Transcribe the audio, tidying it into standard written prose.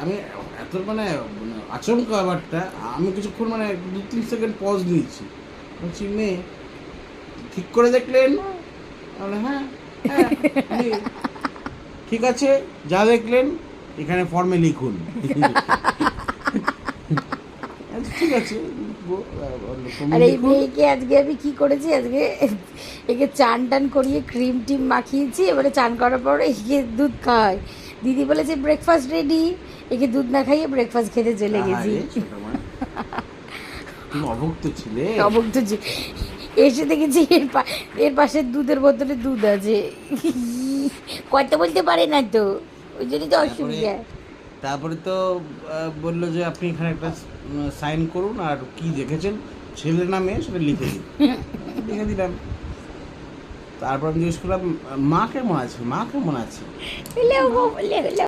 আমি এত মানে আচমকা ব্যাপারটা, আমি কিছুক্ষণ মানে 2-3 সেকেন্ড পজ নিয়েছি। বলছি, মেয়ে ঠিক করে দেখলেন? বলে, হ্যাঁ হ্যাঁ ঠিক আছে, যা দেখলেন এখানে ফর্মে লিখুন। আচ্ছা, ঠিক আছে, আর ফর্মে এই লিখুন। মেয়েকে আজকে আমি কি করেছি, আজকে একে চান টান করিয়ে ক্রিম টিম মাখিয়েছি, এবারে চান করার পর একে দুধ খাওয়াই। দিদি বলেছে ব্রেকফাস্ট রেডি, একে দুধ না খাইয়ে ব্রেকফাস্ট খেতে চলে গেছি। আরে ছোট মা, তুমি অভুক্ত ছিলে। অবুক তো এসে দেখেছি এর পাশে দুধের বোতলে দুধ আছে। কথা বলতে পারে না তো, ওই জন্যই তো তারপরে অসুবিধা। তারপরে তো বললো যে আপনি এখানে একটা সাইন করুন, আর কি দেখেছেন ছেলের নামে সেটা লিখে দিন। লিখে দিলাম। তারপর আমি জিজ্ঞেস করলাম, মা কেমন আছে, মা কেমন আছে? বলে ও বলে